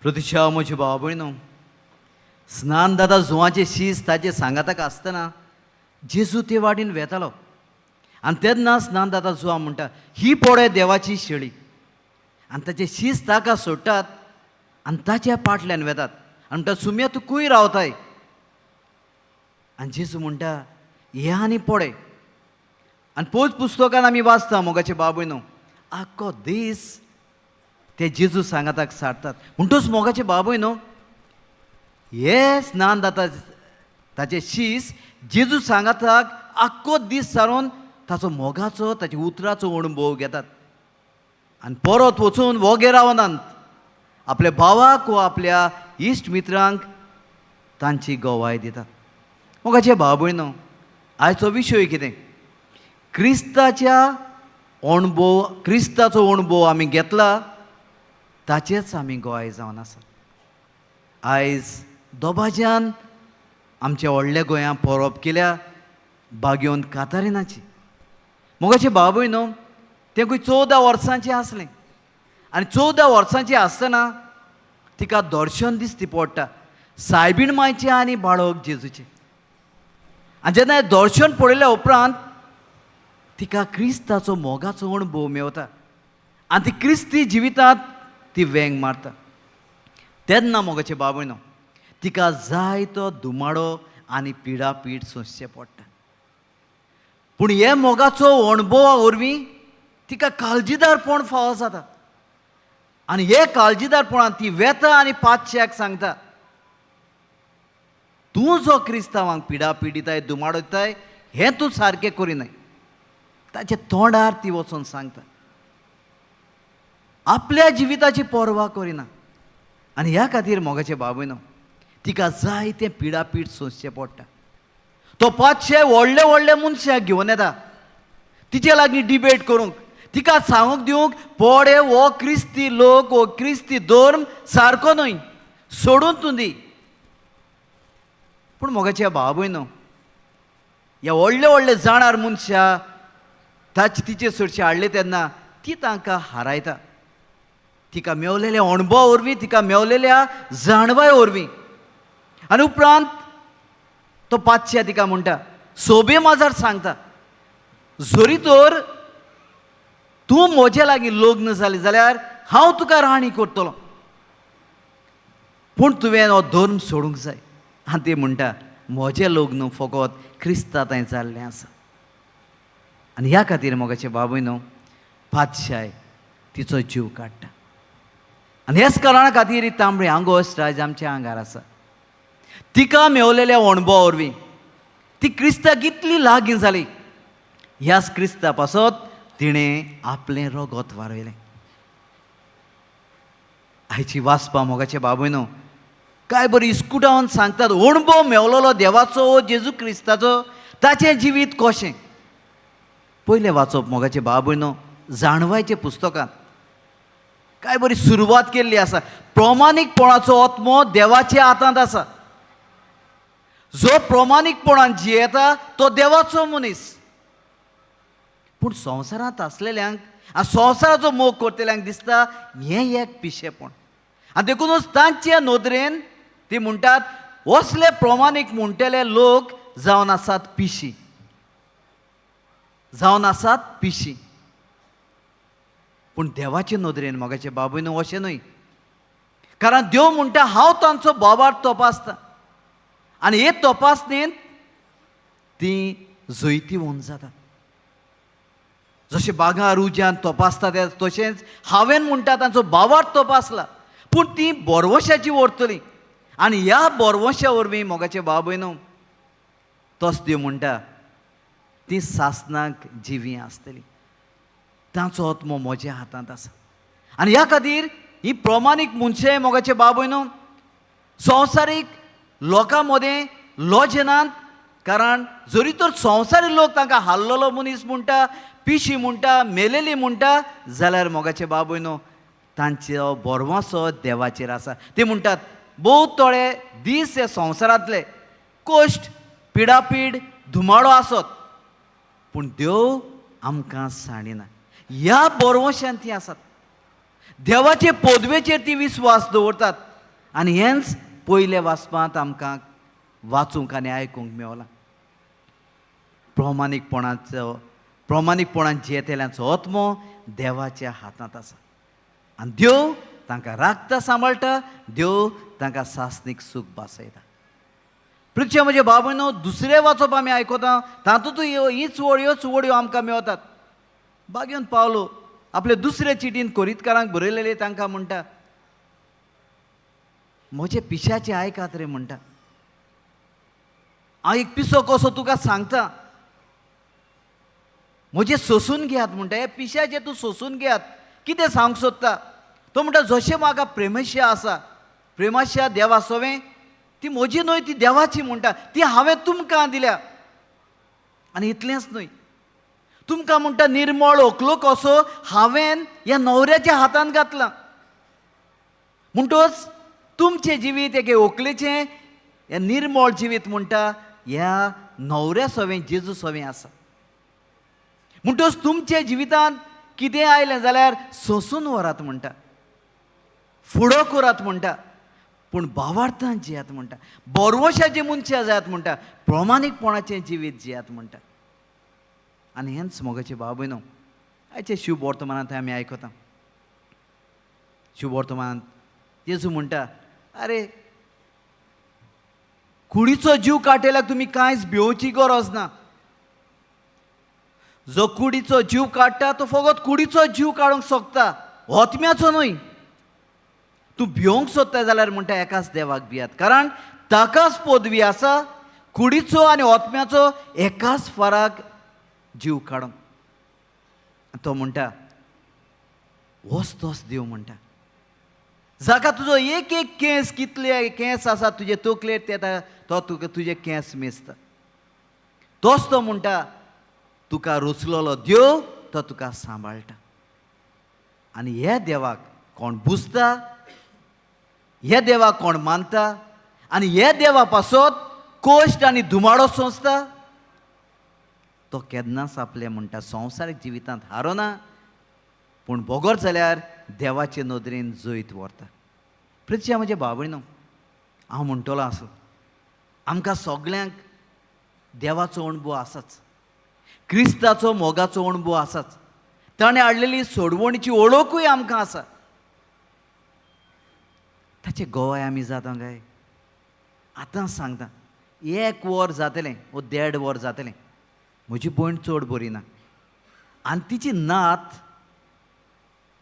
प्रतीक्षा म्हज्या भावा भयणो, स्नान दादा जुवाचे शीस ताचे सांगाताक आसतना जेजू ते वाटेन वेतालो आनी तेन्ना स्नान दादा जुवा म्हणटा, ही पळय देवाची शेळी. आनी ताचे शीस ताका सोडटात आनी ताच्या पाटल्यान वेतात आनी म्हणटा, सुम्या तूं खूंय रावताय. आनी जेजू म्हणटा, हे आनी पळय. आनी पोच पुस्तकान आमी वाचता मोगाचे भाव भयणो, आख्खो दीस ते जेजू सांगाताक सारतात. म्हणटच मोगाचे भाव भयणो, हे स्नान जाता ताचे शीस जेजू सांगाताक आख्खो दीस सारून ताचो मोगाचो ताच्या उतराचो अणभव घेतात आनी परत वचून वोगे रावनात. आपल्या भावाक वा आपल्या इश्ट मित्रांक तांची गोवाय दितात. मोगाचे भाव भयणो, आयचो विशय कितें? क्रिस्ताचो अणभव आमी घेतला, ताचेच आमी गोंय जावन आसा. आयज दोबाज्यान आमच्या व्हडल्या गोंयांत परब केल्या बागेवन कातारिनाची. मोगाचे भाव भयणो, तें खंय 14 वर्सांचें आसलें आनी 14 वर्सांचें आसतना तिका दर्शन दिसती पडटा सायबीण मांयचें आनी बाळक जेजूचें. आनी जेन्ना हें दर्शन पळयल्या उपरांत तिका क्रिस्ताचो मोगाचो अणभव मेवता आनी ती क्रिस्ती जिवितांत ती वेंग मारता. तेन्ना मोगाचे भाव भयणो, तिका जायतो दुमाडो आनी पिडापीड सोंसचें पडटा. पूण हे मोगाचो अणभवा वरवीं तिका काळजीदारपण फावो जाता आनी हे काळजीदारपणान ती वेता आनी पातशाक सांगता, तूं जो क्रिस्तांवांक पिडापीड दिताय, दुमाडो दिताय, हें तूं सारकें करिनाय. ताच्या तोंडार ती वचून सांगता, आपल्या जिविताची पर्वा करिना. आनी ह्या खातीर मोगाचे भाव भयणो, तिका जायतें पिडापीड सोंसचें पडटा. तो पांचशे व्हडले व्हडले मनशाक घेवन येता तिचे लागीं डिबेट करूंक, तिका सांगूंक दिवंक, पळय हो क्रिस्ती लोक, हो क्रिस्ती धर्म सारको न्हय, सोडून तूं दी. पूण मोगाचे भाव भयणो, ह्या व्हडले व्हडले जाणार मनशां तिचे चडशे हाडले तेन्ना ती तांकां हारायता. तिका मेवलेल्या अणभवा वरवीं, तिका मेवलेल्या जाणवाय वरवीं. आनी उपरांत तो पांचशे तिका म्हणटा, सोबे माजार सांगता, जोरी तर तूं म्हजे लागीं लग्न जालें जाल्यार हांव तुका राणी करतलो, पूण तुवें हो धर्म सोडूंक जाय. आनी ती म्हणटा, म्हजें लग्न फकत क्रिस्तांत जाल्लें आसा. आनी ह्या खातीर मोगाचे भाव भयणो, पातशाय तिचो जीव काडटा. आनी हेच कारणा खातीर ही तांबडी आंगोश्ट आज आमच्या आंगार आसा. तिका मेवलेल्या अणभवा वरवीं ती क्रिस्ताक इतली लागीं जाली, ह्याच क्रिस्ता पासत तिणें आपलें रगत वारयलें. आयची वाचपा मोगाचे भाव भयणो, काय बरी इस्कुटावन सांगतात, अणभव मेवलेलो देवाचो, जेजू क्रिस्ताचो, ताचें जिवीत कशें. पयलें वाचप मोगाचे भाव भयणो, जाणवायच्या पुस्तकांत काय बरी सुरवात केल्ली आसा. प्रमाणीकपणाचो आत्मो देवाच्या हातांत आसा. जो प्रमाणीकपणान जियेता तो देवाचो मनीस. पूण संवसारांत आसलेल्यांक आनी संवसाराचो मोग करतल्यांक दिसता हें एक पिशेपण. आनी देखूनच तांचे नदरेन ती म्हणटात, असले प्रमाणीक म्हणटले लोक जावन आसात पिशी, जावन आसात पिशी. पूण देवाचे नदरेन मोगाचे भाव भयणो अशें न्हय. कारण देव म्हणटा, हांव तांचो बोबार तपासता आनी हे तपासणेंत ती जैती होवन जातात. जशें बागां रुजान तपासता तशेंच हांवें म्हणटा तांचो बाबार तपासला. पूण ती बोरवशाची व्हरतली आनी ह्या बोरवशा वरवीं मोगाचे भाव भयणो, तोच देव म्हणटा, ती सासनाक जिवी आसतली. तांचो आत्मो म्हज्या हातांत आसा. आनी ह्या खातीर ही प्रमाणीक मनशां मोगाचे भाव भयणो संवसारीक लोकां मदें लॉजनांत. कारण जरी तर संवसारी लोक तांकां हाल्लोलो मनीस म्हणटा, पिशी म्हणटा, मेलेली म्हणटा, जाल्यार मोगाचे भाव भयणो तांचो बोरवासो देवाचेर आसा. ते म्हणटात, बहुत थोडे दीस हे संवसारांतले कश्ट, पिडापीड, धुमाडो आसत, पूण देव आमकां साडिना. ह्या बोरवश्यान ती आसात. देवाचे पदवेचेर ती विस्वास दवरतात आनी हेंच पयले वाचपांत आमकां वाचूंक आनी आयकूंक मेवलां. प्रमाणीकपणान जियेतेल्यांचो आत्मो देवाच्या हातांत आसा आनी देव तांकां राखता, सांबाळटा. देव तांकां सासणीक सूख बासयता. प्रिय म्हजे भाव भयणो, दुसरे वाचप आमी आयकता, तातूंतूय ह्योच वडयो आमकां मेवतात. बागेवन पावलो आपले दुसरे चिटीन कोरीतकारांक बरयलेले तांकां म्हणटा, म्हजे पिश्याचे आयकात रे म्हणटा. हांव एक पिसो कसो तुका सांगता, म्हजे सोसून घेयात म्हणटा. हे पिश्याचे तूं सोसून घेयात. कितें सांगूंक सोदता तो म्हणटा, जशें म्हाका प्रेमशा आसा, प्रेमाशा देवा सोवें, ती म्हजी न्हय, ती देवाची म्हणटा. ती हांवें तुमकां दिल्या. आनी इतलेंच न्हय, तुमकां म्हणटा निर्मळ व्हंकलो कसो हांवें ह्या न्हवऱ्याच्या हातांत घातला. म्हणटच तुमचें जिवीत एके व्हंकलेचें हें निर्मळ जिवीत म्हणटा ह्या न्हवऱ्या सोवें, जेजू सोवें आसा. म्हणटच तुमच्या जिवितांत कितें आयलें जाल्यार सोंसून व्हरात म्हणटा, फुडो करात म्हणटा, पूण भावार्थान जियात म्हणटा, बोरवशाचें मनशां जायात म्हणटा, प्रमाणीकपणाचें जिवीत जियात म्हणटा. आनी हेंच मोगाचें भाव भयणो, आयचे शुभ वर्तमानांत आमी आयकता. शुभ वर्तमानांत जेजू म्हणटा, अरे कुडीचो जीव काडटेल्याक तुमी कांयच भिवची गरज ना. जो कुडीचो जीव काडटा तो फकत कुडीचो जीव काडूंक सोदता, आत्म्याचो न्हय. तूं भिवंक सोदता जाल्यार म्हणटा एकाच देवाक भियात, कारण ताकाच पदवी आसा कुडीचो आनी आत्म्याचो एकाच फराक जीव काडूंक. तो म्हणटा होच तोच देव म्हणटा, जाका तुजो एक एक केंस, कितले केंस आसा तुजे तकलेर तो तुका तुजे केंस मेजता. तोच तो म्हणटा तुका रुचलेलो देव तो तुका सांबाळटा. आनी हे देवाक कोण बुजता, हे देवाक कोण मानता आनी हे देवा पासत कोश्ट आनी धुमाडो सोंसता, तो केन्नाच आपले म्हणटा संवसारीक जिवितांत हारोना, पूण बोगोर जाल्यार देवाचे नदरेन जैत व्हरता. प्रिय म्हजे भाव भयणो, हांव म्हणटलो आसा, आमकां सगळ्यांक देवाचो अणभव आसाच, क्रिस्ताचो मोगाचो अणभव आसाच, ताणें हाडलेली सोडवणीची ओळखूय आमकां आसा. ताचे गोवाय आमी जाता काय? आतां सांगता, 1 वर जातलें वो 1.5 वर जातलें, म्हजी भयण चड बरी ना आनी तिची नात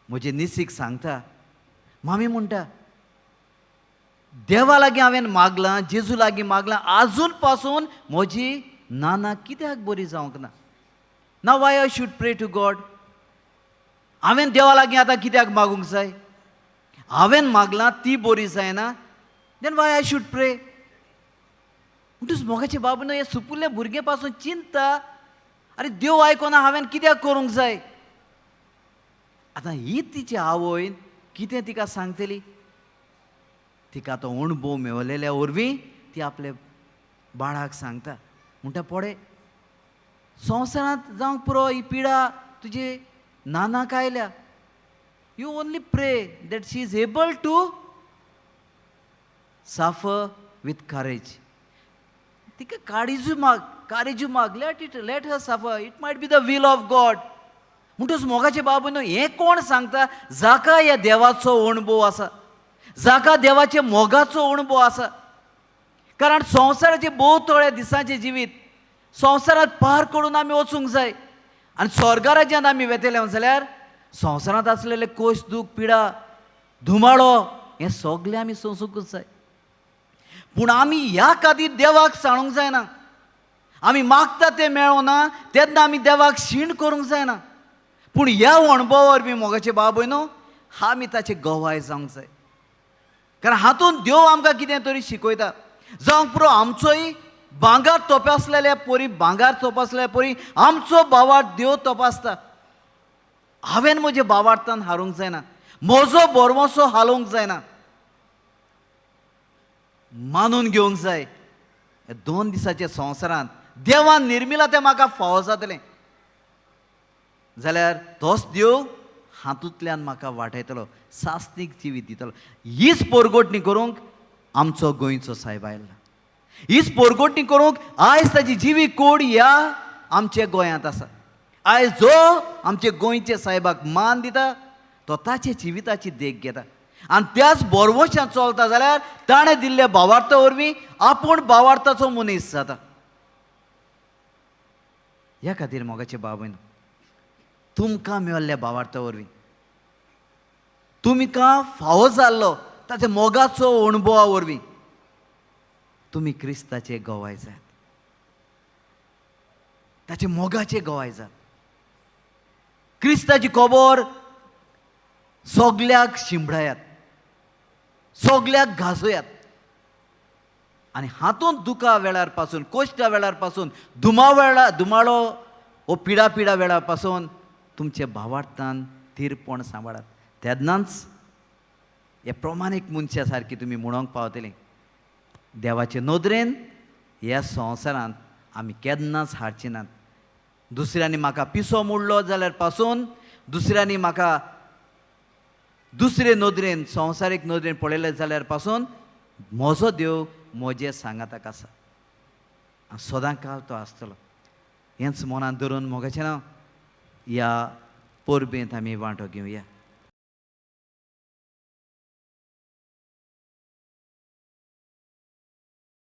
म्हजे निसीक सांगता, मामी म्हणटा देवा लागीं हांवें मागलां, जेजू लागीं मागलां, आजून पासून म्हजी नाना कित्याक बरी जावंक ना. नाव वाय आय शूड प्रे टू गॉड. हांवें देवा लागीं आतां कित्याक मागूंक जाय? हांवें मागलां ती बरी जायना, देन वाय आय शूड प्रे. म्हणटच मोगाचे बाबून हे सुपुल्ले भुरगे पासून चिंता, अरे देव आयकोना हांवें कित्याक करूंक जाय? आतां ही तिची आवय कितें तिका सांगतली? तिका तो अणभव मेवलेल्या वरवीं ती आपल्या बाळाक सांगता, म्हणटा पळय संवसारांत जावंक पुरो ही पिडा तुजे नानाक आयल्या, you only pray that she is able to suffer with courage. तिका कारेजू माग, let her suffer, it might be the will of God. म्हणटच मोगाचे बाबू न्हू, हें कोण सांगता? जाका ह्या देवाचो अणभव आसा, जाका देवाचे मोगाचो अणभव आसा. कारण संवसाराचे भोवतळे दिसांचे जिवीत संवसारांत पार करून आमी वचूंक जाय आनी स्वर्गा राज्यांत आमी वेतले जाल्यार संवसारांत आसलेले कोश, दूख, पिडा, धुमाडो हें सगळें आमी सोंसूंकूच जाय. पूण आमी ह्या खातीर देवाक सांगूंक जायना. आमी मागता तें मेळोना तेन्ना आमी देवाक शीण करूंक जायना. पूण ह्या अणभवा वरवीं मोगाचे बाब भयणो आमी ताचे गवाय जावंक जाय. कारण हातूंत देव आमकां कितें तरी शिकयता. जावंक पुरो आमचोय भांगर तपासलेल्या परी, भांगर तपासलेल्या परी आमचो भावार्थ देव तपासता. हांवें म्हज्या भावार्थान हारूंक जायना, म्हजो बोरमोसो हालोवंक जायना, मानून घेवंक जाय. 2 दिसाच्या संवसारांत देवान निर्मिला तें म्हाका फावो जातलें जाल्यार तोच देव हातूंतल्यान म्हाका वाटयतलो, सास्तीक जिवीत दितलो. हीच पोरगोटणी करूंक आमचो गोंयचो सायब आयला. हीच पोरगोटणी करूंक आयज ताची जिवी कोड ह्या आमच्या गोंयांत आसा. आयज जो आमचे गोंयचे सायबाक मान दिता तो ताचे जिविताची देख घेता. आनी त्याच बोरवशान चलता जाल्यार ताणें दिल्ल्या भावार्था वरवीं आपूण भावार्थाचो मनीस जाता. ह्या खातीर मोगाचे भाव भयण, तुमकां मेळिल्ल्या भावार्था वरवीं तुमकां फावो जाल्लो ताच्या मोगाचो अणभवा वरवीं तुमी क्रिस्ताचे गोवाय जात, ताचे मोगाचे गोवाय जात. क्रिस्ताची खबर सगल्याक शिंपडायात, सगल्याक घासूयात. आनी हातूंत दुखा वेळार पासून, कोश्टा वेळार पासून, दुमाळो वो पिडा वेळार पासून तुमचे भावार्थान थीरपण सांबाळात. तेन्नाच हे प्रमाणीक मनशा सारकी तुमी म्हणोंक पावतलीं. देवाचे नदरेन ह्या संवसारांत आमी केन्नाच हारची नात. दुसऱ्यांनी म्हाका पिसो मोडलो जाल्यार पासून, दुसऱ्यांनी म्हाका दुसरे नदरेन, संवसारीक नदरेन पळयले जाल्यार पासून म्हजो देव म्हजे सांगाताक आसा. सदां काळ तो आसतलो. हेंच मनांत धरून मोगाचें नांव ह्या परबेंत आमी वांटो घेवया.